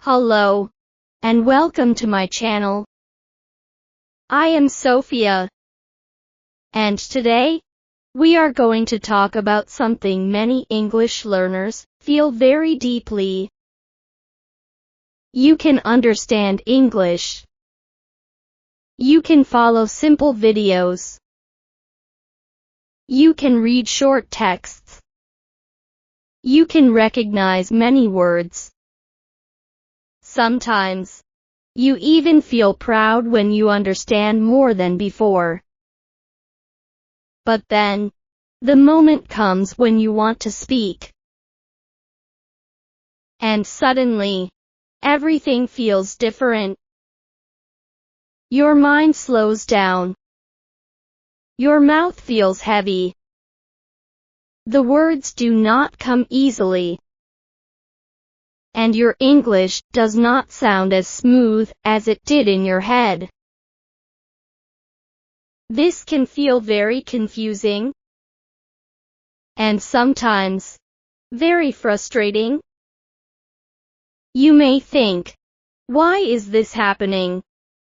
Hello, and welcome to my channel. I am Sophia, and today, we are going to talk about something many English learners feel very deeply. You can understand English. You can follow simple videos. You can read short texts. You can recognize many words. Sometimes, you even feel proud when you understand more than before. But then, the moment comes when you want to speak. And suddenly, everything feels different. Your mind slows down. Your mouth feels heavy. The words do not come easily. And your English does not sound as smooth as it did in your head. This can feel very confusing, and sometimes very frustrating. You may think, why is this happening?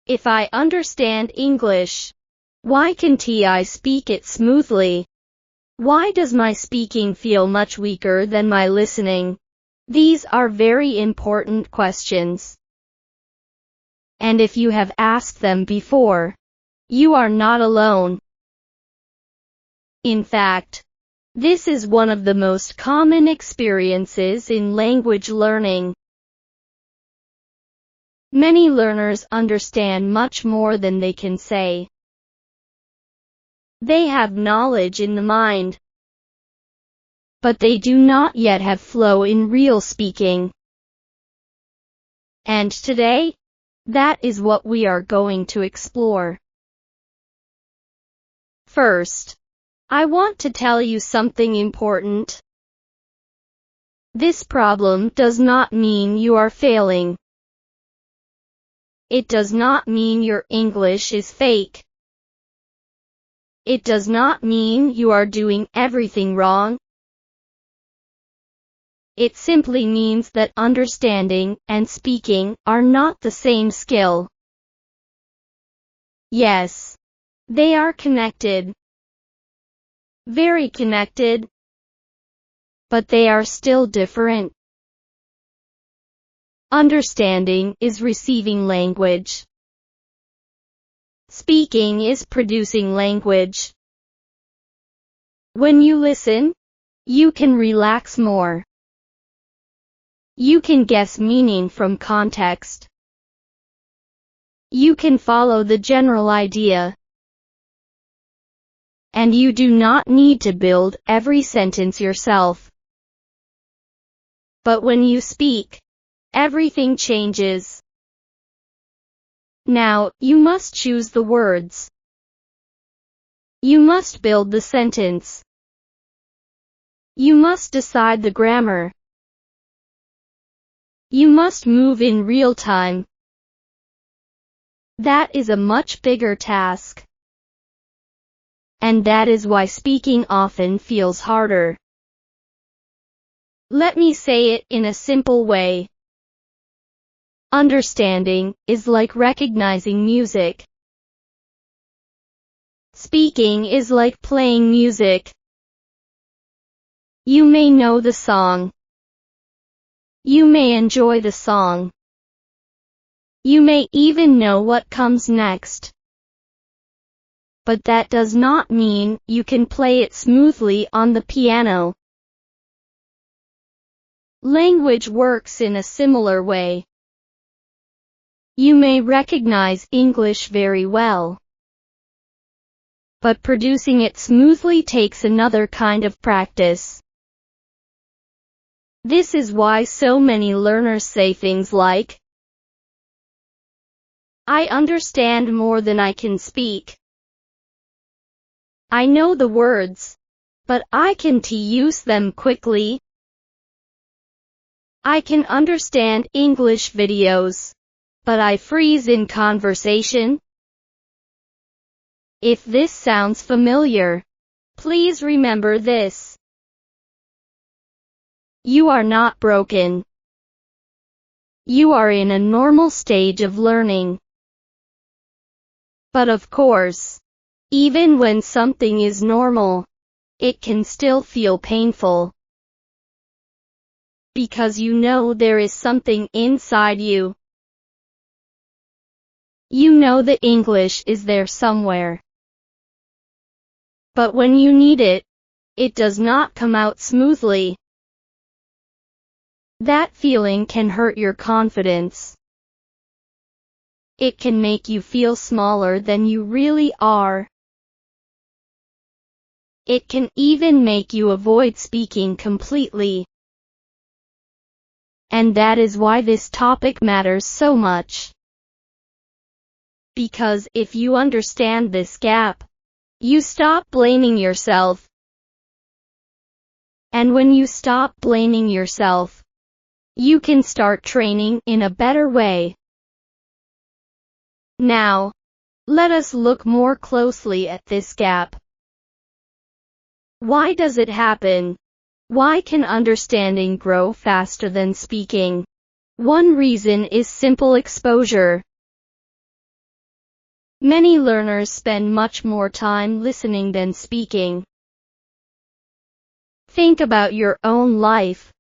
If I understand English, why can't I speak it smoothly? Why does my speaking feel much weaker than my listening? These are very important questions. And if you have asked them before, you are not alone. In fact, this is one of the most common experiences in language learning. Many learners understand much more than they can say. They have knowledge in the mind, but they do not yet have flow in real speaking. And today, that is what we are going to explore. First, I want to tell you something important. This problem does not mean you are failing. It does not mean your English is fake. It does not mean you are doing everything wrong. It simply means that understanding and speaking are not the same skill. Yes, they are connected. Very connected. But they are still different. Understanding is receiving language. Speaking is producing language. When you listen, you can relax more. You can guess meaning from context. You can follow the general idea. And you do not need to build every sentence yourself. But when you speak, everything changes. Now, you must choose the words. You must build the sentence. You must decide the grammar. You must move in real time. That is a much bigger task. And that is why speaking often feels harder. Let me say it in a simple way. Understanding is like recognizing music. Speaking is like playing music. You may know the song. You may enjoy the song. You may even know what comes next. But that does not mean you can play it smoothly on the piano. Language works in a similar way. You may recognize English very well, but producing it smoothly takes another kind of practice. This is why so many learners say things like, I understand more than I can speak. I know the words, but I can't use them quickly. I can understand English videos, but I freeze in conversation. If this sounds familiar, please remember this. You are not broken. you are in a normal stage of learning. But of course, even when something is normal, it can still feel painful. Because you know there is something inside you. You know the English is there somewhere. But when you need it, it does not come out smoothly. That feeling can hurt your confidence. It can make you feel smaller than you really are. It can even make you avoid speaking completely. And that is why this topic matters so much. Because if you understand this gap, you stop blaming yourself. And when you stop blaming yourself, you can start training in a better way. Now, let us look more closely at this gap. Why does it happen? Why can understanding grow faster than speaking? One reason is simple exposure. Many learners spend much more time listening than speaking. Think about your own life.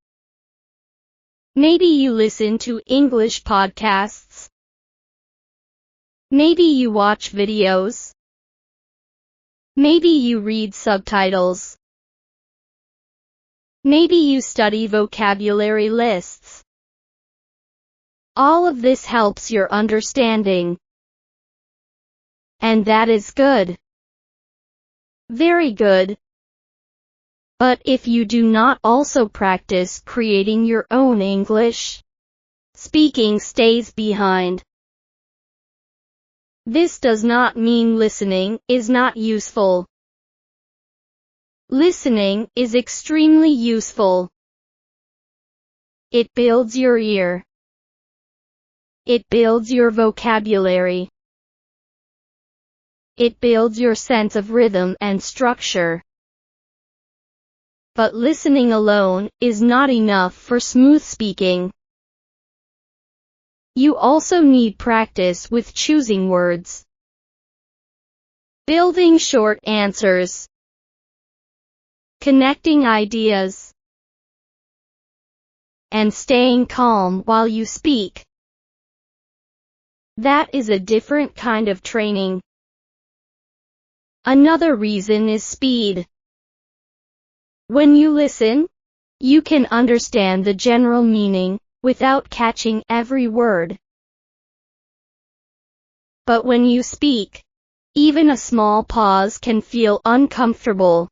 Maybe you listen to English podcasts. Maybe you watch videos. Maybe you read subtitles. Maybe you study vocabulary lists. All of this helps your understanding. And that is good. Very good. But if you do not also practice creating your own English, speaking stays behind. This does not mean listening is not useful. Listening is extremely useful. It builds your ear. It builds your vocabulary. It builds your sense of rhythm and structure. But listening alone is not enough for smooth speaking. You also need practice with choosing words, building short answers, connecting ideas, and staying calm while you speak. That is a different kind of training. Another reason is speed. When you listen, you can understand the general meaning without catching every word. But when you speak, even a small pause can feel uncomfortable.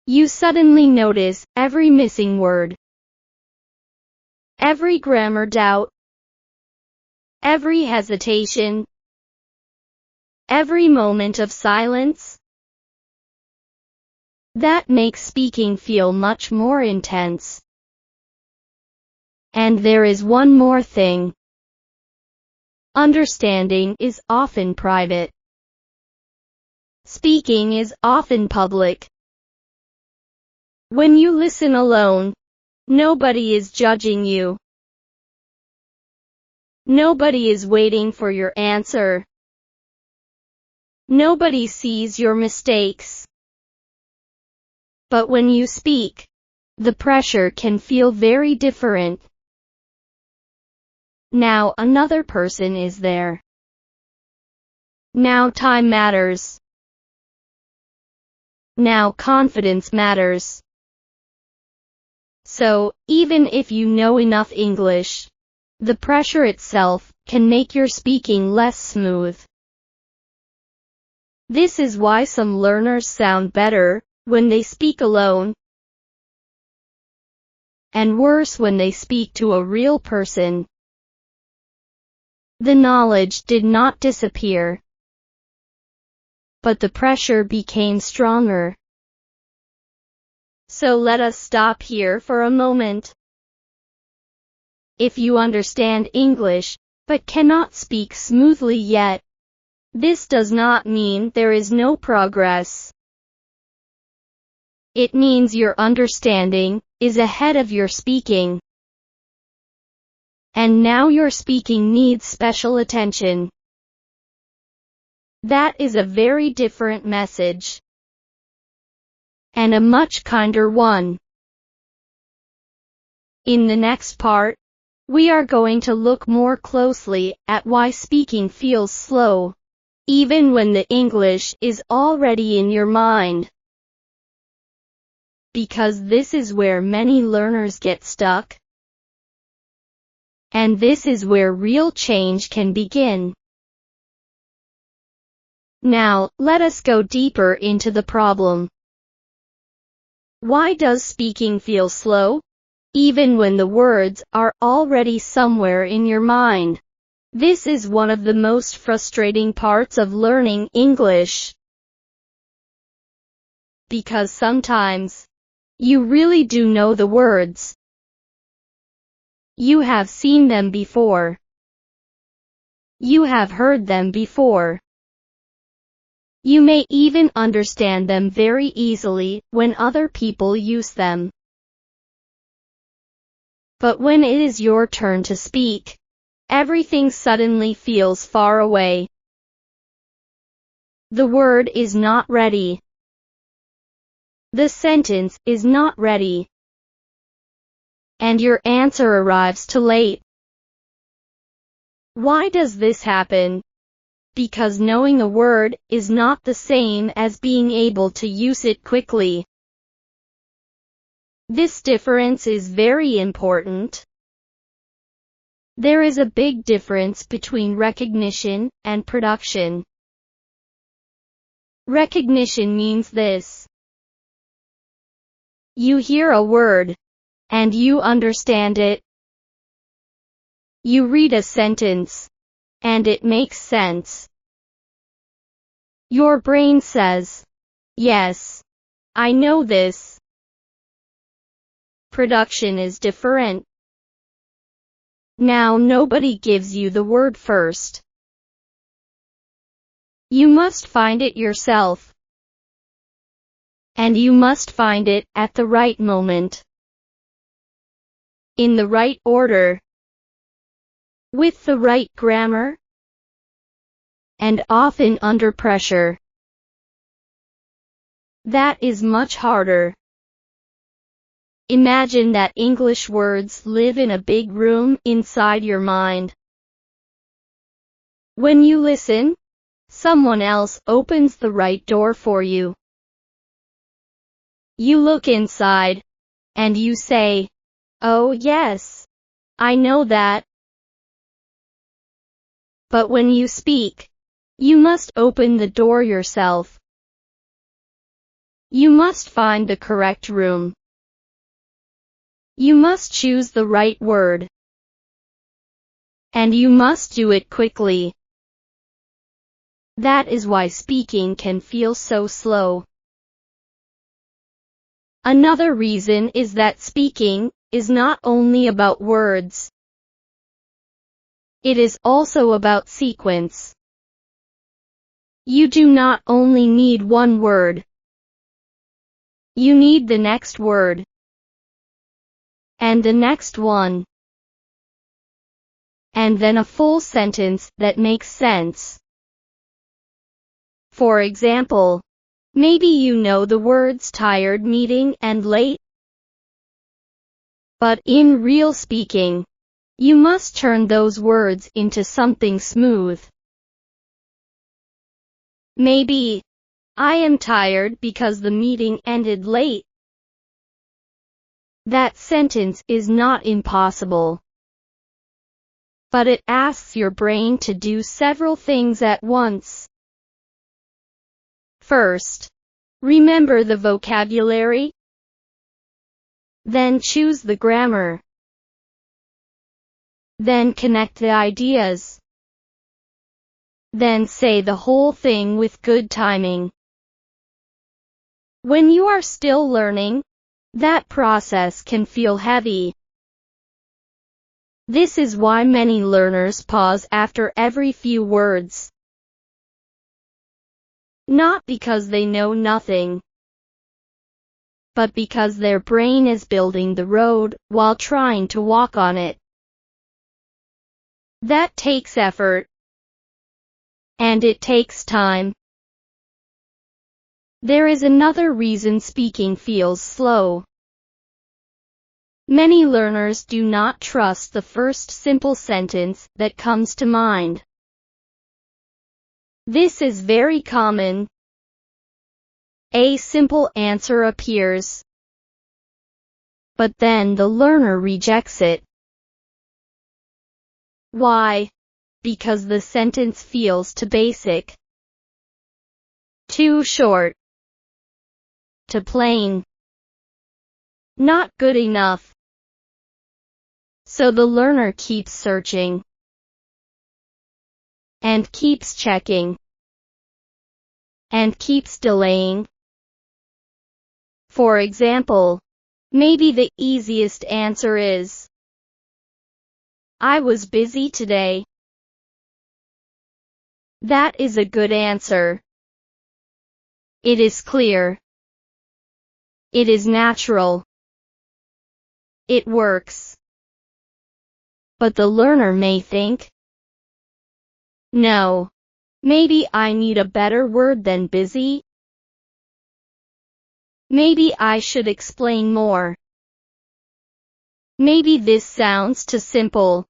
You suddenly notice every missing word, every grammar doubt, every hesitation, every moment of silence. That makes speaking feel much more intense. And there is one more thing. Understanding is often private. Speaking is often public. When you listen alone, nobody is judging you. Nobody is waiting for your answer. Nobody sees your mistakes. But when you speak, the pressure can feel very different. Now another person is there. Now time matters. Now confidence matters. So, even if you know enough English, the pressure itself can make your speaking less smooth. This is why some learners sound better when they speak alone, and worse when they speak to a real person. The knowledge did not disappear, but the pressure became stronger. So let us stop here for a moment. If you understand English, but cannot speak smoothly yet, this does not mean there is no progress. It means your understanding is ahead of your speaking. and now your speaking needs special attention. That is a very different message, and a much kinder one. In the next part, we are going to look more closely at why speaking feels slow, even when the English is already in your mind. Because this is where many learners get stuck. And this is where real change can begin. Now, let us go deeper into the problem. Why does speaking feel slow, even when the words are already somewhere in your mind? This is one of the most frustrating parts of learning English. Because sometimes, you really do know the words. You have seen them before. You have heard them before. You may even understand them very easily when other people use them. But when it is your turn to speak, everything suddenly feels far away. The word is not ready. The sentence is not ready. And your answer arrives too late. Why does this happen? Because knowing a word is not the same as being able to use it quickly. This difference is very important. There is a big difference between recognition and production. Recognition means this. You hear a word, and you understand it. You read a sentence, and it makes sense. Your brain says, yes, I know this. Production is different. Now nobody gives you the word first. You must find it yourself. And you must find it at the right moment. In the right order. With the right grammar. And often under pressure. That is much harder. Imagine that English words live in a big room inside your mind. When you listen, someone else opens the right door for you. You look inside, and you say, oh yes, I know that. But when you speak, you must open the door yourself. You must find the correct room. You must choose the right word. And you must do it quickly. That is why speaking can feel so slow. Another reason is that speaking is not only about words. It is also about sequence. You do not only need one word. You need the next word. And the next one. And then a full sentence that makes sense. For example, maybe you know the words tired, meeting, and late. But in real speaking, you must turn those words into something smooth. Maybe, I am tired because the meeting ended late. That sentence is not impossible. But it asks your brain to do several things at once. First, remember the vocabulary. Then choose the grammar. Then connect the ideas. Then say the whole thing with good timing. When you are still learning, that process can feel heavy. This is why many learners pause after every few words. Not because they know nothing, but because their brain is building the road while trying to walk on it. That takes effort. And it takes time. There is another reason speaking feels slow. Many learners do not trust the first simple sentence that comes to mind. This is very common. A simple answer appears, but then the learner rejects it. Why? Because the sentence feels too basic, too short, too plain, not good enough. So the learner keeps searching and keeps checking and keeps delaying. For example, maybe the easiest answer is, I was busy today. That is a good answer. It is clear. It is natural. It works. But the learner may think, no, maybe I need a better word than busy. Maybe I should explain more. Maybe this sounds too simple.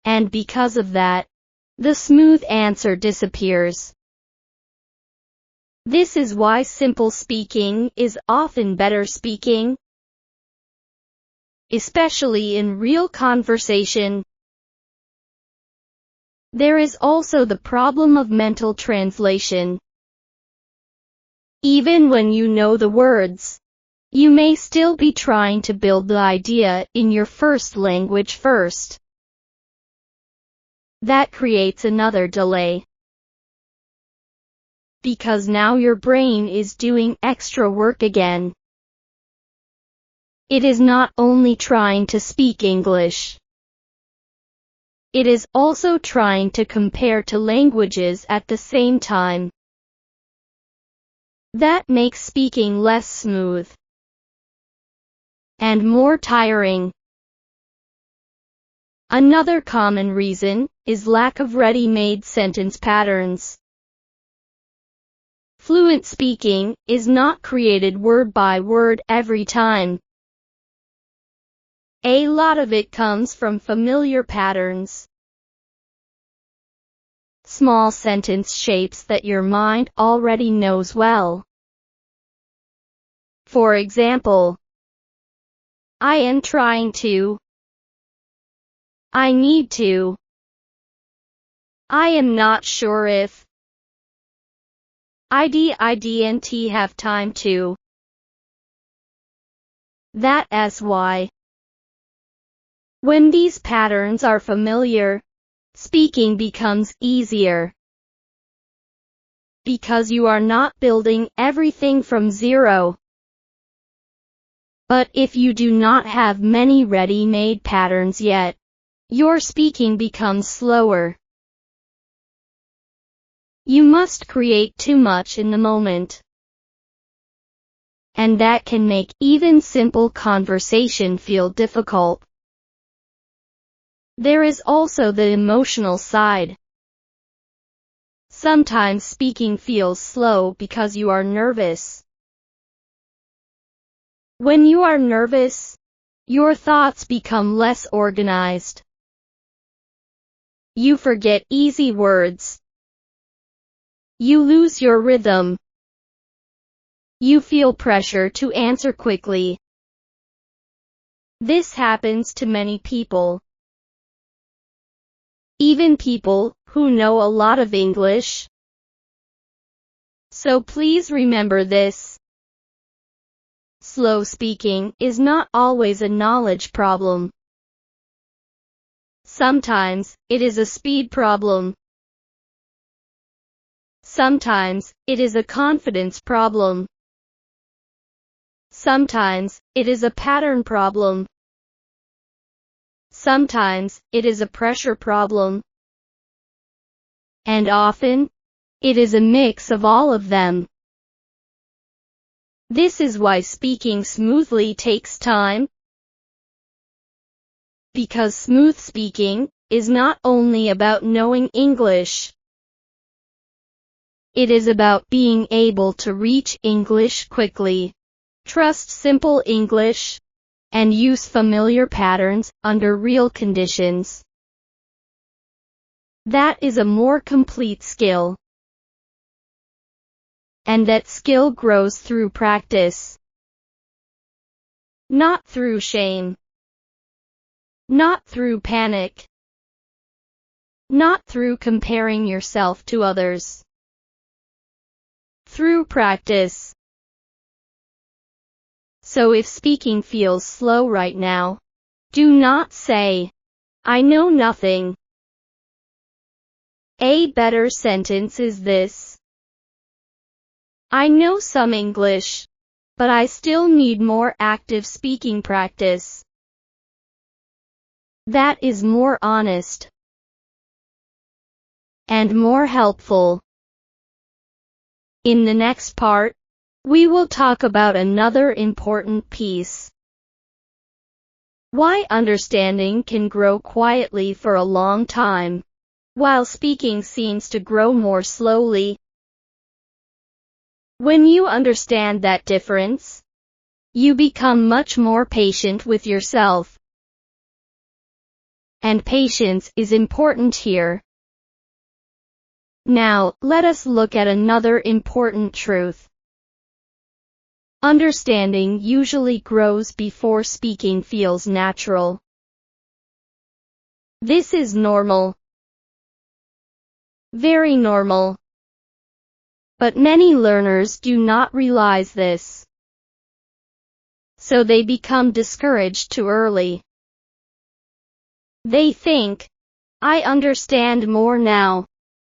And because of that, the smooth answer disappears. This is why simple speaking is often better speaking, especially in real conversation. There is also the problem of mental translation. Even when you know the words, you may still be trying to build the idea in your first language first. That creates another delay. Because now your brain is doing extra work again. It is not only trying to speak English. It is also trying to compare two languages at the same time. That makes speaking less smooth and more tiring. Another common reason is lack of ready-made sentence patterns. Fluent speaking is not created word by word every time. A lot of it comes from familiar patterns. Small sentence shapes that your mind already knows well. For example, I am trying to. I need to. I am not sure if. I didn't have time to. That's why. When these patterns are familiar, speaking becomes easier. Because you are not building everything from zero. But if you do not have many ready-made patterns yet, your speaking becomes slower. You must create too much in the moment. And that can make even simple conversation feel difficult. There is also the emotional side. Sometimes speaking feels slow because you are nervous. When you are nervous, your thoughts become less organized. You forget easy words. You lose your rhythm. You feel pressure to answer quickly. This happens to many people. Even people who know a lot of English. So please remember this. Slow speaking is not always a knowledge problem. Sometimes it is a speed problem. Sometimes it is a confidence problem. Sometimes it is a pattern problem. Sometimes it is a pressure problem. And often, it is a mix of all of them. This is why speaking smoothly takes time. Because smooth speaking is not only about knowing English. It is about being able to reach English quickly, trust simple English, and use familiar patterns under real conditions. That is a more complete skill. And that skill grows through practice. Not through shame. Not through panic. Not through comparing yourself to others. Through practice. So if speaking feels slow right now, do not say, "I know nothing." A better sentence is this: "I know some English, but I still need more active speaking practice." That is more honest and more helpful. In the next part, we will talk about another important piece: why understanding can grow quietly for a long time, while speaking seems to grow more slowly. When you understand that difference, you become much more patient with yourself. And patience is important here. Now, let us look at another important truth. Understanding usually grows before speaking feels natural. This is normal. Very normal. But many learners do not realize this. So they become discouraged too early. They think, "I understand more now,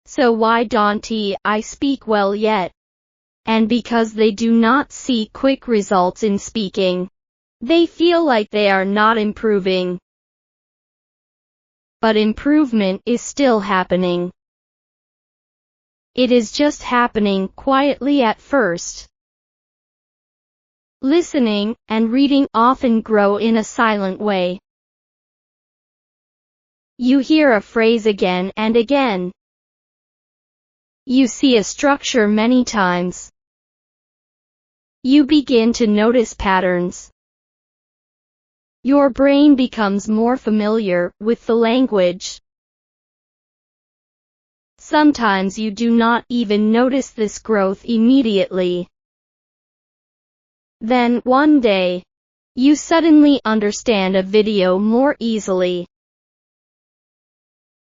so why don't I speak well yet?" And because they do not see quick results in speaking, they feel like they are not improving. But improvement is still happening. It is just happening quietly at first. Listening and reading often grow in a silent way. You hear a phrase again and again. You see a structure many times. You begin to notice patterns. Your brain becomes more familiar with the language. Sometimes you do not even notice this growth immediately. Then, one day, you suddenly understand a video more easily.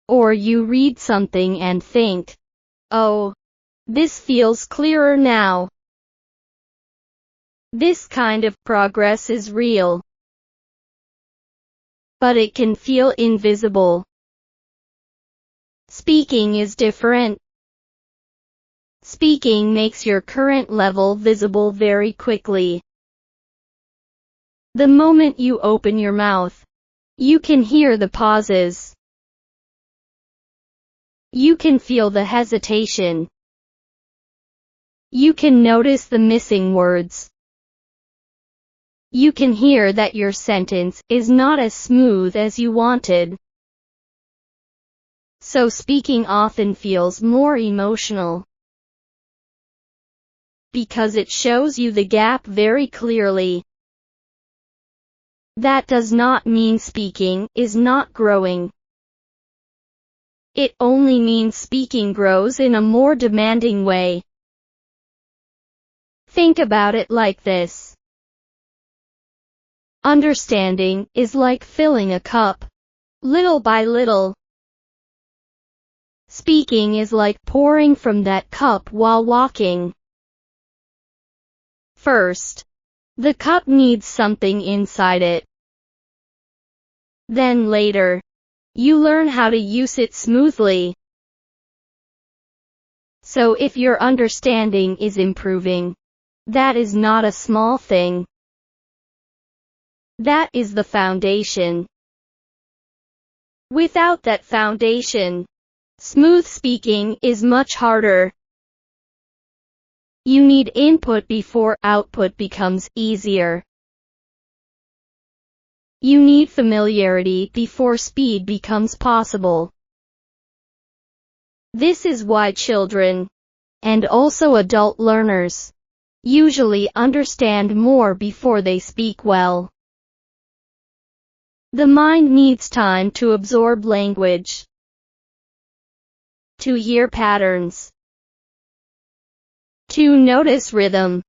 Or you read something and think, "Oh, this feels clearer now." This kind of progress is real. But it can feel invisible. Speaking is different. Speaking makes your current level visible very quickly. The moment you open your mouth, you can hear the pauses. You can feel the hesitation. You can notice the missing words. You can hear that your sentence is not as smooth as you wanted. So speaking often feels more emotional. Because it shows you the gap very clearly. That does not mean speaking is not growing. It only means speaking grows in a more demanding way. Think about it like this. Understanding is like filling a cup, little by little. Speaking is like pouring from that cup while walking. First, the cup needs something inside it. Then later, you learn how to use it smoothly. So if your understanding is improving, that is not a small thing. That is the foundation. Without that foundation, smooth speaking is much harder. You need input before output becomes easier. You need familiarity before speed becomes possible. This is why children, and also adult learners, usually understand more before they speak well. The mind needs time to absorb language, to hear patterns, to notice rhythm,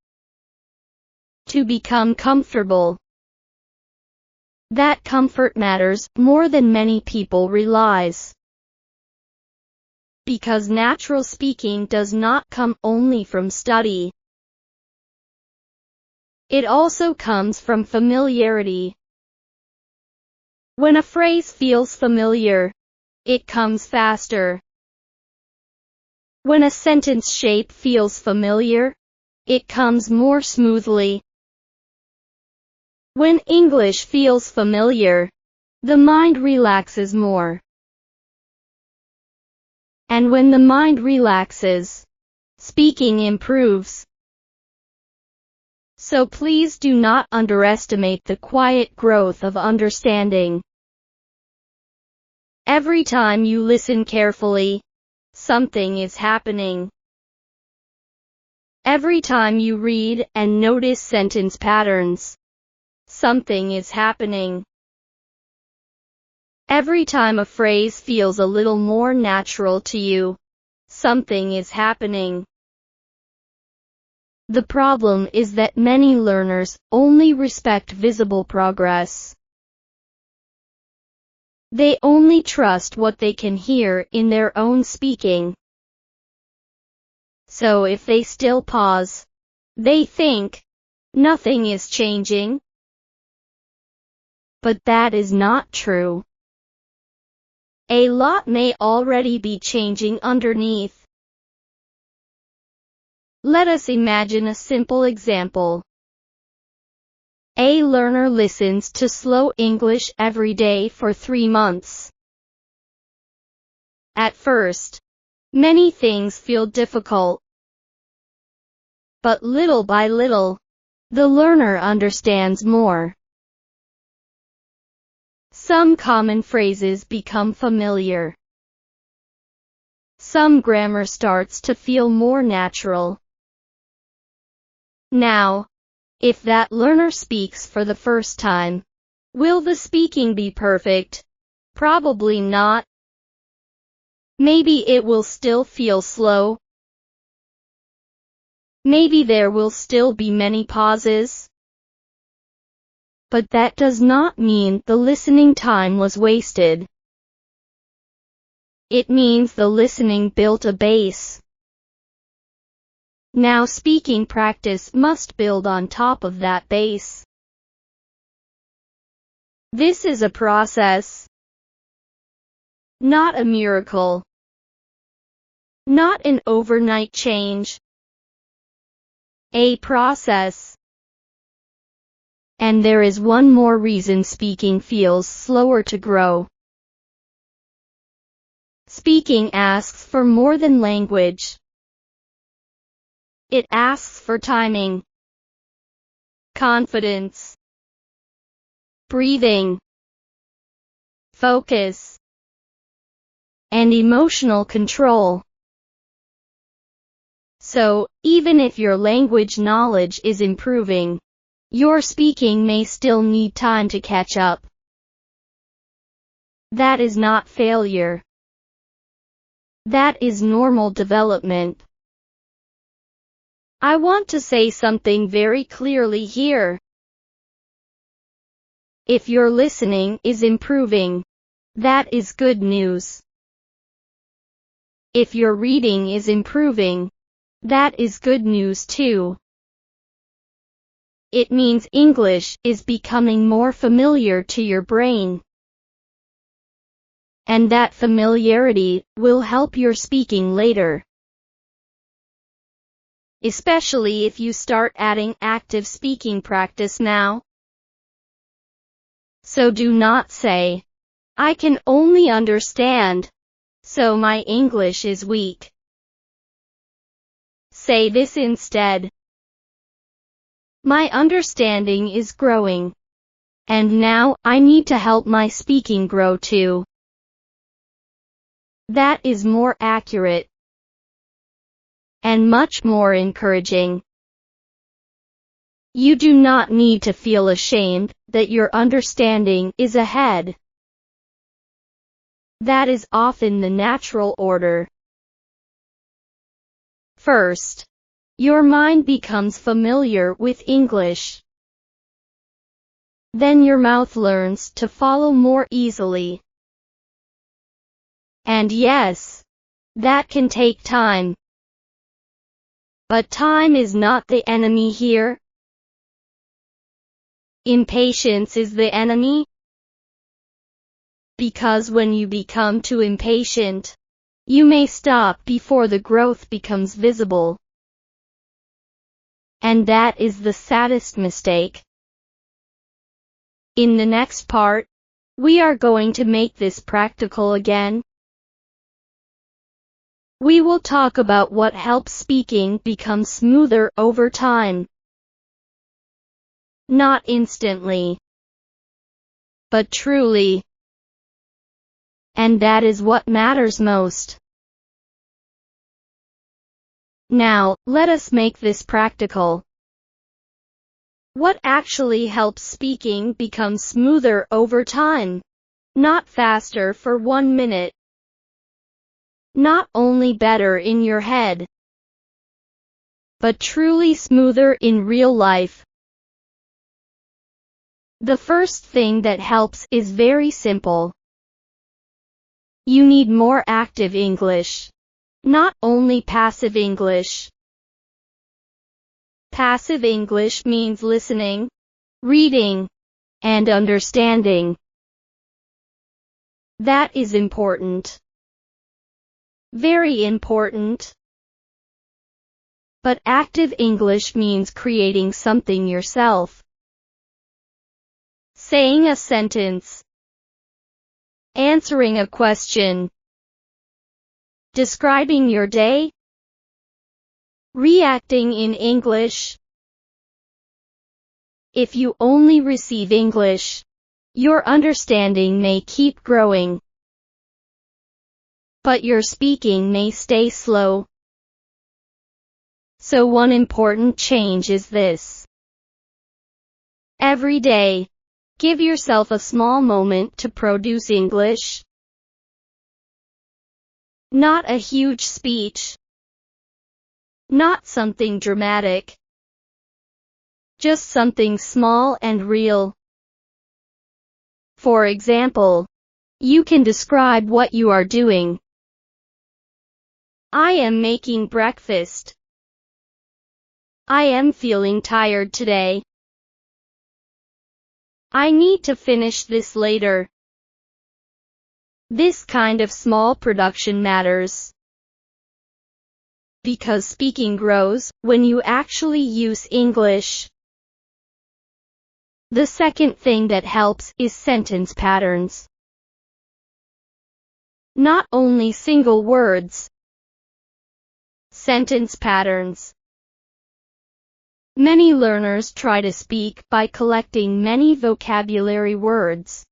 to become comfortable. That comfort matters more than many people realize. Because natural speaking does not come only from study. It also comes from familiarity. When a phrase feels familiar, it comes faster. When a sentence shape feels familiar, it comes more smoothly. When English feels familiar, the mind relaxes more. And when the mind relaxes, speaking improves. So please do not underestimate the quiet growth of understanding. Every time you listen carefully, something is happening. Every time you read and notice sentence patterns, something is happening. Every time a phrase feels a little more natural to you, something is happening. The problem is that many learners only respect visible progress. They only trust what they can hear in their own speaking. So if they still pause, they think, nothing is changing. But that is not true. A lot may already be changing underneath. Let us imagine a simple example. A learner listens to slow English every day for 3 months. At first, many things feel difficult. But little by little, the learner understands more. Some common phrases become familiar. Some grammar starts to feel more natural. Now, if that learner speaks for the first time, will the speaking be perfect? Probably not. Maybe it will still feel slow. Maybe there will still be many pauses. But that does not mean the listening time was wasted. It means the listening built a base. Now speaking practice must build on top of that base. This is a process, not a miracle, not an overnight change. A process. And there is one more reason speaking feels slower to grow. Speaking asks for more than language. It asks for timing, confidence, breathing, focus, and emotional control. So, even if your language knowledge is improving, your speaking may still need time to catch up. That is not failure. That is normal development. I want to say something very clearly here. If your listening is improving, that is good news. If your reading is improving, that is good news too. It means English is becoming more familiar to your brain. And that familiarity will help your speaking later. Especially if you start adding active speaking practice now. So do not say, I can only understand, so my English is weak. Say this instead. My understanding is growing. And now, I need to help my speaking grow too. That is more accurate and much more encouraging. You do not need to feel ashamed that your understanding is ahead. That is often the natural order. First, your mind becomes familiar with English. Then your mouth learns to follow more easily. And yes, that can take time. But time is not the enemy here. Impatience is the enemy. Because when you become too impatient, you may stop before the growth becomes visible. And that is the saddest mistake. In the next part, we are going to make this practical again. We will talk about what helps speaking become smoother over time. Not instantly, but truly. And that is what matters most. Now, let us make this practical. What actually helps speaking become smoother over time? Not faster for 1 minute. Not only better in your head, but truly smoother in real life. The first thing that helps is very simple. You need more active English, not only passive English. Passive English means listening, reading, and understanding. That is important. Very important. But active English means creating something yourself. Saying a sentence. Answering a question. Describing your day. Reacting in English. If you only receive English, your understanding may keep growing, but your speaking may stay slow. So one important change is this. Every day, give yourself a small moment to produce English. Not a huge speech. Not something dramatic. Just something small and real. For example, you can describe what you are doing. I am making breakfast. I am feeling tired today. I need to finish this later. This kind of small production matters. Because speaking grows when you actually use English. The second thing that helps is sentence patterns. Not only single words. Sentence patterns. Many learners try to speak by collecting many vocabulary words.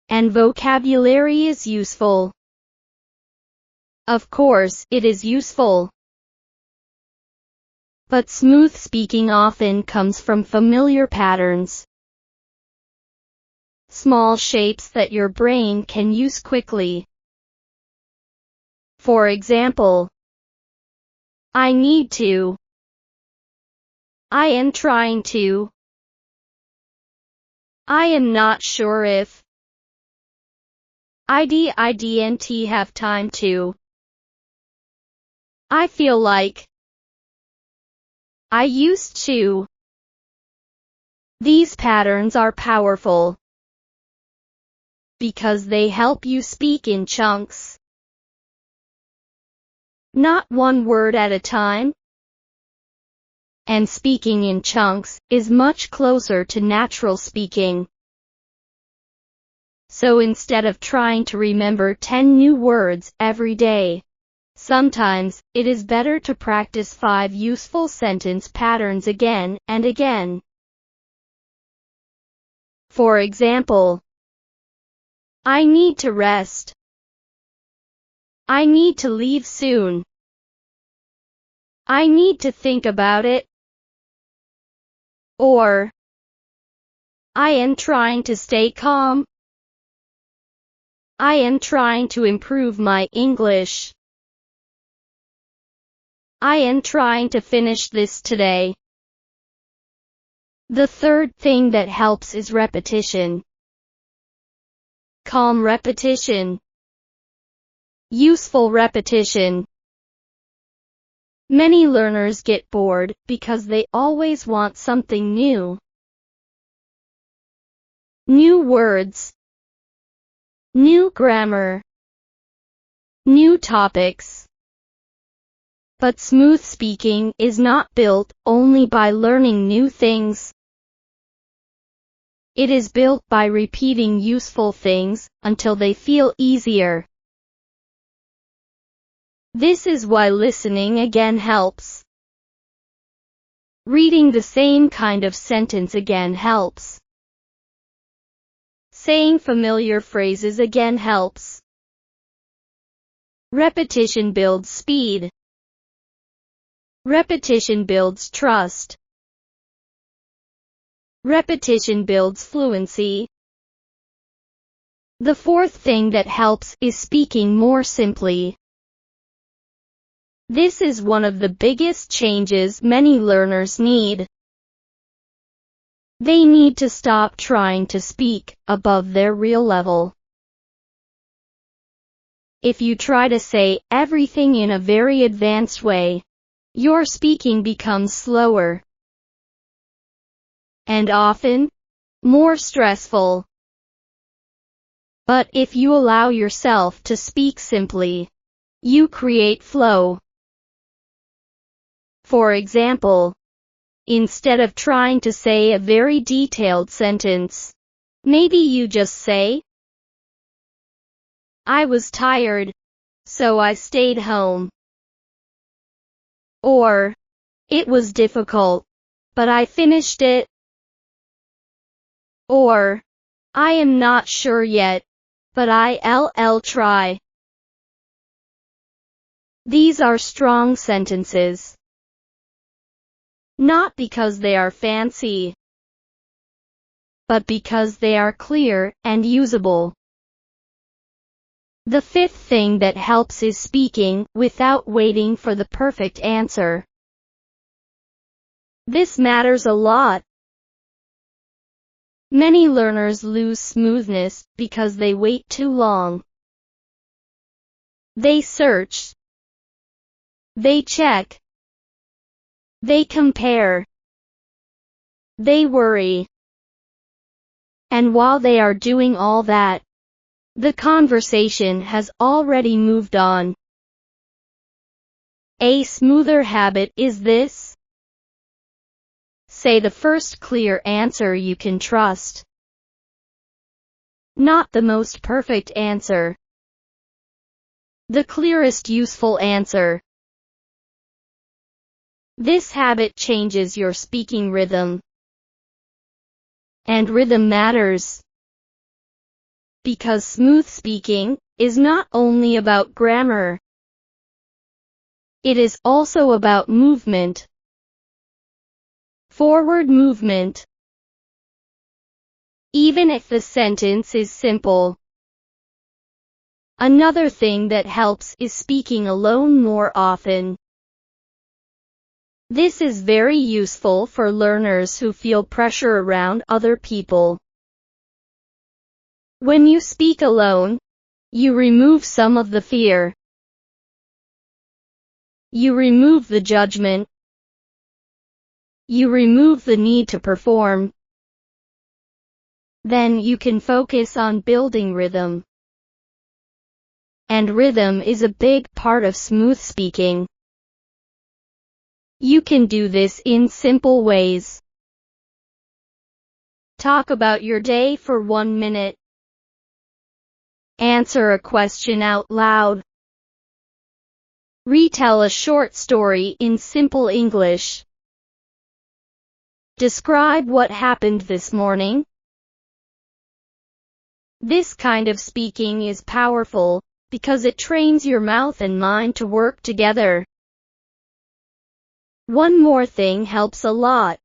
And vocabulary is useful. Of course, it is useful. But smooth speaking often comes from familiar patterns. Small shapes that your brain can use quickly. For example, I need to. I am trying to. I am not sure if. I didn't have time to. I feel like. I used to. These patterns are powerful because they help you speak in chunks. Not one word at a time. And speaking in chunks is much closer to natural speaking. So instead of trying to remember 10 new words every day, sometimes it is better to practice 5 useful sentence patterns again and again. For example, I need to rest. I need to leave soon. I need to think about it. Or, I am trying to stay calm. I am trying to improve my English. I am trying to finish this today. The third thing that helps is repetition. Calm repetition. Useful repetition. Many learners get bored because they always want something new. New words. New grammar. New topics. But smooth speaking is not built only by learning new things. It is built by repeating useful things until they feel easier. This is why listening again helps. Reading the same kind of sentence again helps. Saying familiar phrases again helps. Repetition builds speed. Repetition builds trust. Repetition builds fluency. The fourth thing that helps is speaking more simply. This is one of the biggest changes many learners need. They need to stop trying to speak above their real level. If you try to say everything in a very advanced way, your speaking becomes slower. And often, more stressful. But if you allow yourself to speak simply, you create flow. For example, instead of trying to say a very detailed sentence, maybe you just say, I was tired, so I stayed home. Or, it was difficult, but I finished it. Or, I am not sure yet, but I'll try. These are strong sentences. Not because they are fancy, but because they are clear and usable. The fifth thing that helps is speaking without waiting for the perfect answer. This matters a lot. Many learners lose smoothness because they wait too long. They search. They check. They compare. They worry. And while they are doing all that, the conversation has already moved on. A smoother habit is this. Say the first clear answer you can trust. Not the most perfect answer. The clearest useful answer. This habit changes your speaking rhythm. And rhythm matters. Because smooth speaking is not only about grammar. It is also about movement. Forward movement. Even if the sentence is simple. Another thing that helps is speaking alone more often. This is very useful for learners who feel pressure around other people. When you speak alone, you remove some of the fear. You remove the judgment. You remove the need to perform. Then you can focus on building rhythm. And rhythm is a big part of smooth speaking. You can do this in simple ways. Talk about your day for 1 minute. Answer a question out loud. Retell a short story in simple English. Describe what happened this morning. This kind of speaking is powerful because it trains your mouth and mind to work together. One more thing helps a lot.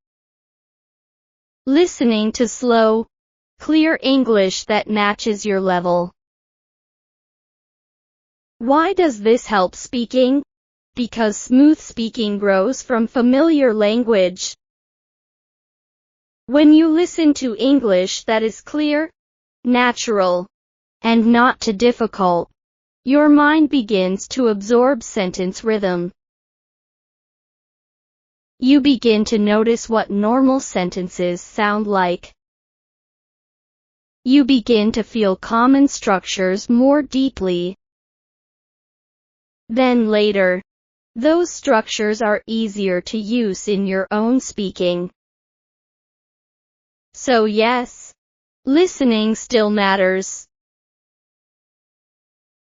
Listening to slow, clear English that matches your level. Why does this help speaking? Because smooth speaking grows from familiar language. When you listen to English that is clear, natural, and not too difficult, your mind begins to absorb sentence rhythm. You begin to notice what normal sentences sound like. You begin to feel common structures more deeply. Then later, those structures are easier to use in your own speaking. So yes, listening still matters.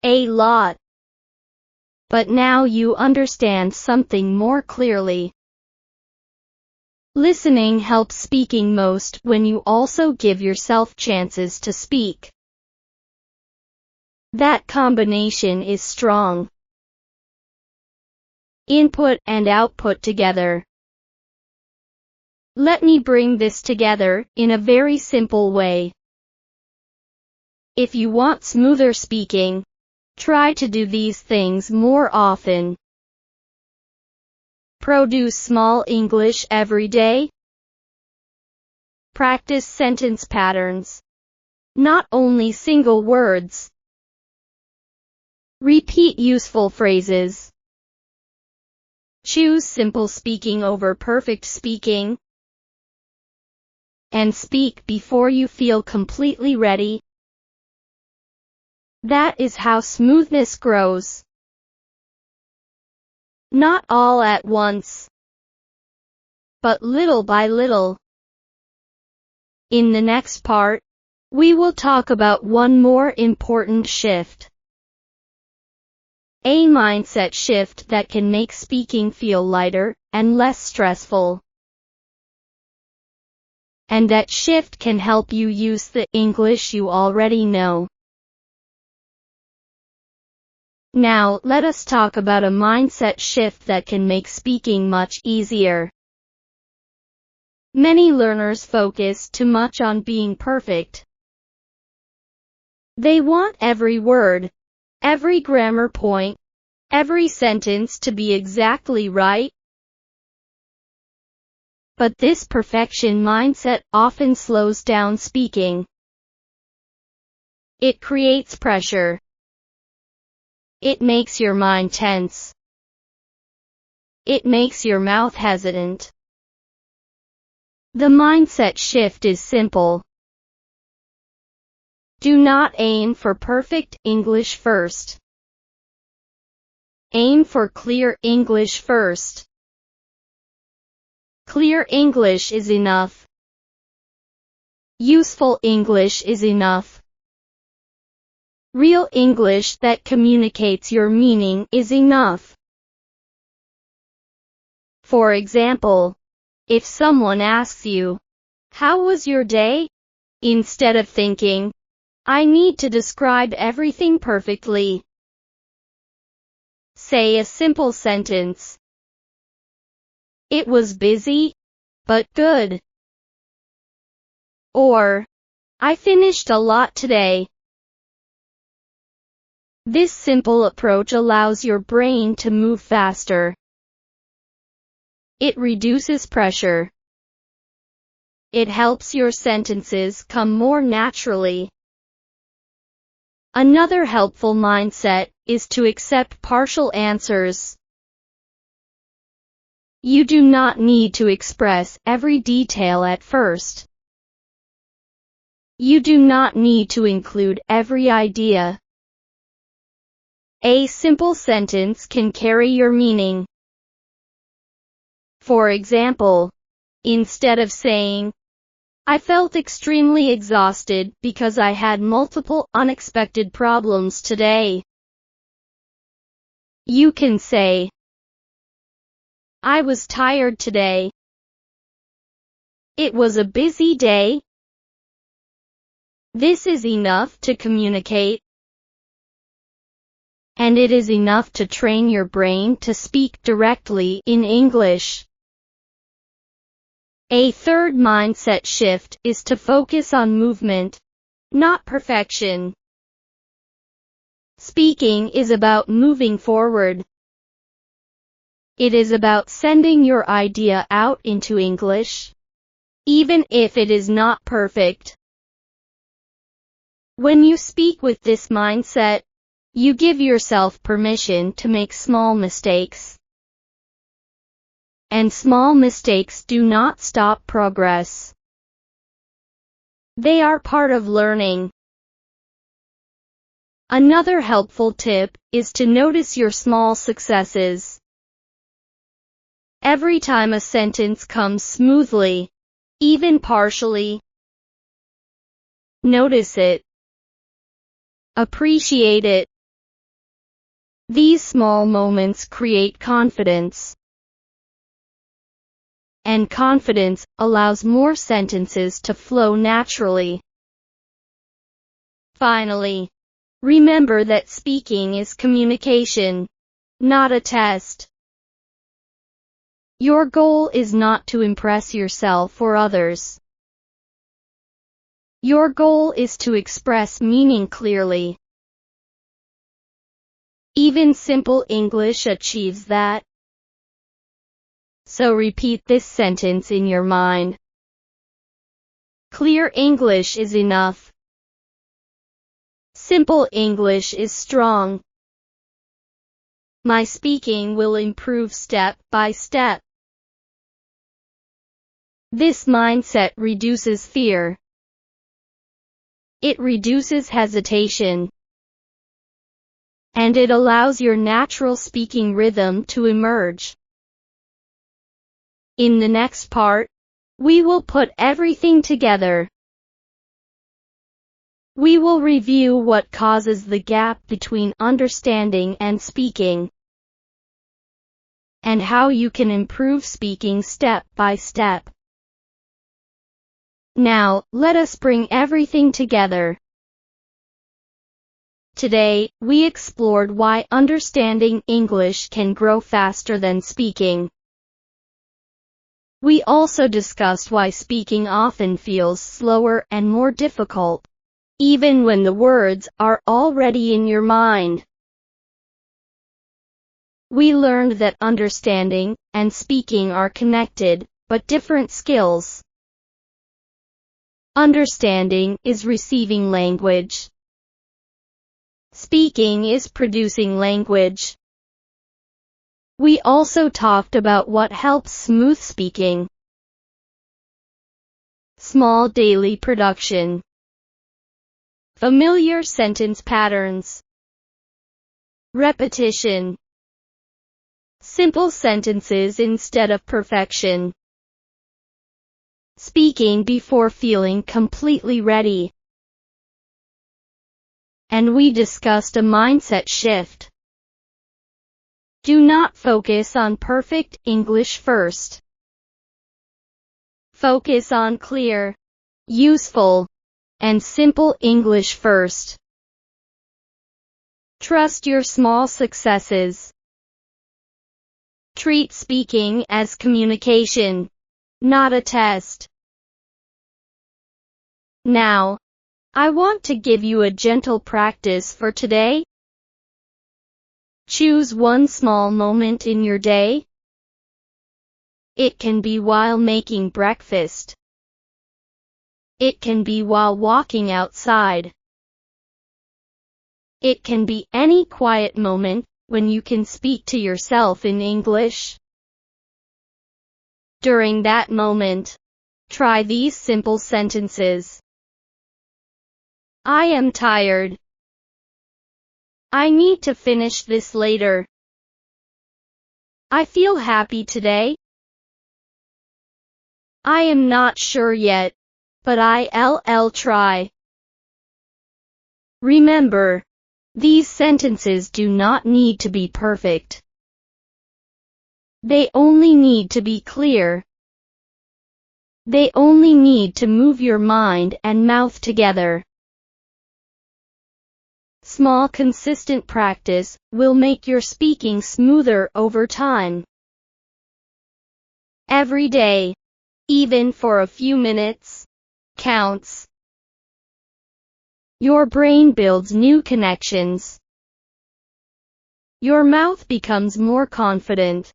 A lot. But now you understand something more clearly. Listening helps speaking most when you also give yourself chances to speak. That combination is strong. Input and output together. Let me bring this together in a very simple way. If you want smoother speaking, try to do these things more often. Produce small English every day. Practice sentence patterns, not only single words. Repeat useful phrases. Choose simple speaking over perfect speaking. And speak before you feel completely ready. That is how smoothness grows. Not all at once, but little by little. In the next part, we will talk about one more important shift. A mindset shift that can make speaking feel lighter and less stressful. And that shift can help you use the English you already know. Now, let us talk about a mindset shift that can make speaking much easier. Many learners focus too much on being perfect. They want every word, every grammar point, every sentence to be exactly right. But this perfection mindset often slows down speaking. It creates pressure. It makes your mind tense. It makes your mouth hesitant. The mindset shift is simple. Do not aim for perfect English first. Aim for clear English first. Clear English is enough. Useful English is enough. Real English that communicates your meaning is enough. For example, if someone asks you, "How was your day?" instead of thinking, "I need to describe everything perfectly," say a simple sentence. "It was busy, but good." Or, "I finished a lot today." This simple approach allows your brain to move faster. It reduces pressure. It helps your sentences come more naturally. Another helpful mindset is to accept partial answers. You do not need to express every detail at first. You do not need to include every idea. A simple sentence can carry your meaning. For example, instead of saying, "I felt extremely exhausted because I had multiple unexpected problems today," you can say, "I was tired today. It was a busy day." This is enough to communicate, and it is enough to train your brain to speak directly in English. A third mindset shift is to focus on movement, not perfection. Speaking is about moving forward. It is about sending your idea out into English, even if it is not perfect. When you speak with this mindset, you give yourself permission to make small mistakes. And small mistakes do not stop progress. They are part of learning. Another helpful tip is to notice your small successes. Every time a sentence comes smoothly, even partially, notice it. Appreciate it. These small moments create confidence. And confidence allows more sentences to flow naturally. Finally, remember that speaking is communication, not a test. Your goal is not to impress yourself or others. Your goal is to express meaning clearly. Even simple English achieves that. So repeat this sentence in your mind. Clear English is enough. Simple English is strong. My speaking will improve step by step. This mindset reduces fear. It reduces hesitation. And it allows your natural speaking rhythm to emerge. In the next part, we will put everything together. We will review what causes the gap between understanding and speaking, and how you can improve speaking step by step. Now, let us bring everything together. Today, we explored why understanding English can grow faster than speaking. We also discussed why speaking often feels slower and more difficult, even when the words are already in your mind. We learned that understanding and speaking are connected, but different skills. Understanding is receiving language. Speaking is producing language. We also talked about what helps smooth speaking. Small daily production. Familiar sentence patterns. Repetition. Simple sentences instead of perfection. Speaking before feeling completely ready. And we discussed a mindset shift. Do not focus on perfect English first. Focus on clear, useful, and simple English first. Trust your small successes. Treat speaking as communication, not a test. Now, I want to give you a gentle practice for today. Choose one small moment in your day. It can be while making breakfast. It can be while walking outside. It can be any quiet moment when you can speak to yourself in English. During that moment, try these simple sentences. I am tired. I need to finish this later. I feel happy today. I am not sure yet, but I'll try. Remember, these sentences do not need to be perfect. They only need to be clear. They only need to move your mind and mouth together. Small consistent practice will make your speaking smoother over time. Every day, even for a few minutes, counts. Your brain builds new connections. Your mouth becomes more confident.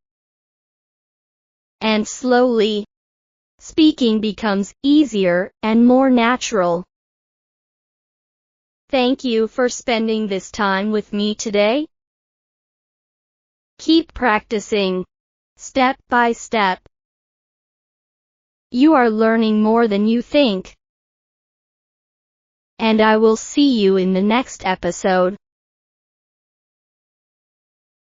And slowly, speaking becomes easier and more natural. Thank you for spending this time with me today. Keep practicing, step by step. You are learning more than you think. And I will see you in the next episode.